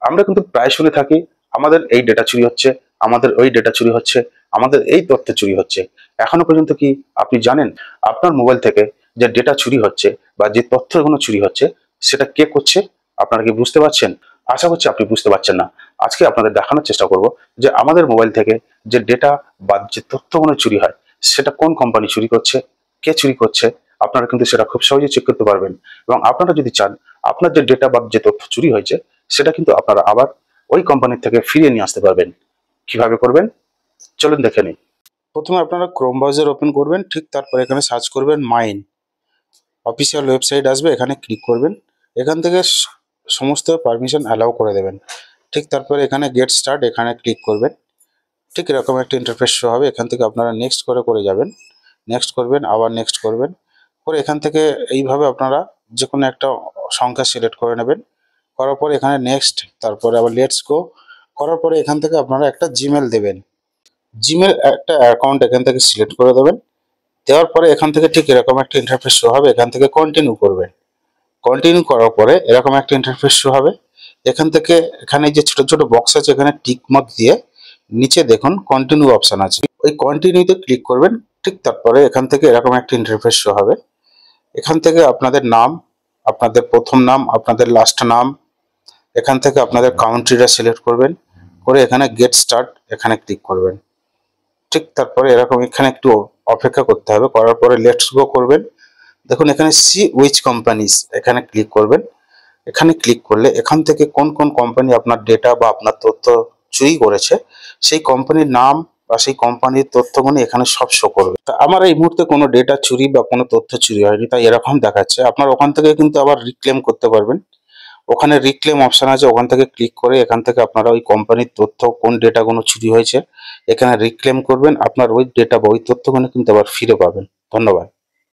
আমরা কিন্তু প্রায় শুনে থাকি আমাদের এই ডেটা চুরি হচ্ছে, আমাদের ওই ডেটা চুরি হচ্ছে, আমাদের এই তথ্য চুরি হচ্ছে। এখনো পর্যন্ত কি আপনি জানেন আপনার মোবাইল থেকে যে ডেটা চুরি হচ্ছে বা যে তথ্যগুলো চুরি হচ্ছে সেটা কে করছে? আপনারা কি বুঝতে পারছেন? আশা করছি আপনি বুঝতে পারছেন না। আজকে আপনাদের দেখানোর চেষ্টা করব যে আমাদের মোবাইল থেকে যে ডেটা বা যে তথ্যগুলো চুরি হয় সেটা কোন কোম্পানি চুরি করছে, কে চুরি করছে। আপনারা কিন্তু সেটা খুব সহজে চেক করতে পারবেন এবং আপনারা যদি চান আপনার যে ডেটা বা যে তথ্য চুরি হয়েছে সেটা কিন্তু আপনারা আবার ওই কোম্পানির থেকে ফিরিয়ে নিয়ে আসতে পারবেন। কিভাবে করবেন চলুন দেখে নিই। প্রথমে আপনারা ক্রোম ব্রাউজার ওপেন করবেন, ঠিক তারপরে এখানে সার্চ করবেন মাইন। অফিসিয়াল ওয়েবসাইট আসবে, এখানে ক্লিক করবেন। এখান থেকে সমস্ত পারমিশন অ্যালাউ করে দেবেন। ঠিক তারপরে এখানে গেট স্টার্ট এখানে ক্লিক করবেন। ঠিক এরকম একটা ইন্টারফেস শো হবে। এখান থেকে আপনারা নেক্সট করে যাবেন, নেক্সট করবেন, আবার নেক্সট করবেন। করে এখান থেকে এইভাবে আপনারা যে কোনো একটা সংখ্যা সিলেক্ট করে নেবেন। করার পরে এখানে নেক্সট, তারপরে আবার লেটস গো করার পরে এখান থেকে আপনারা একটা জিমেল দেবেন। জিমেল একটা অ্যাকাউন্ট এখান থেকে সিলেক্ট করে দেবেন। দেওয়ার পরে এখান থেকে ঠিক এরকম একটা ইন্টারফেস শো হবে। এখান থেকে কন্টিনিউ করবেন। কন্টিনিউ করার পরে এরকম একটা ইন্টারফেস শো হবে। এখান থেকে এখানে যে ছোট ছোট বক্স আছে এখানে টিক মার্ক দিয়ে নিচে দেখুন কন্টিনিউ অপশন আছে, ওই কন্টিনিউতে ক্লিক করবেন। ঠিক তারপরে এখান থেকে এরকম একটা ইন্টারফেস শো হবে। এখান থেকে আপনাদের নাম, আপনাদের প্রথম নাম, আপনাদের লাস্ট নাম, এখান থেকে আপনাদের কাউন্ট্রিটা সিলেক্ট করবেন। করে এখানে গেট স্টার্ট এখানে ক্লিক করবেন। ঠিক তারপরে এরকম এখানে একটু অপেক্ষা করতে হবে। করার পরে লেটস গো করবেন। দেখুন এখানে সি উইচ কোম্পানিজ এখানে ক্লিক করবেন। এখানে ক্লিক করলে এখান থেকে কোন কোন কোম্পানি আপনার ডেটা বা আপনার তথ্য চুরি করেছে সেই কোম্পানির নাম বা সেই কোম্পানির তথ্যগুলো এখানে সব শো করবে। তা আমার এই মুহূর্তে কোনো ডেটা চুরি বা কোনো তথ্য চুরি হয়নি, তাই এরকম দেখাচ্ছে। আপনার ওখান থেকে কিন্তু আবার রিক্লেম করতে পারবেন। ওখানে রিক্লেম অপশন আছে, ওখান থেকে ক্লিক করে এখান থেকে আপনারা ওই কোম্পানির তথ্য কোন ডেটাগুলো চুরি হয়েছে এখানে রিক্লেম করবেন। আপনার ওই ডেটা বা ওই তথ্যগুলো কিন্তু আবার ফিরে পাবেন। ধন্যবাদ।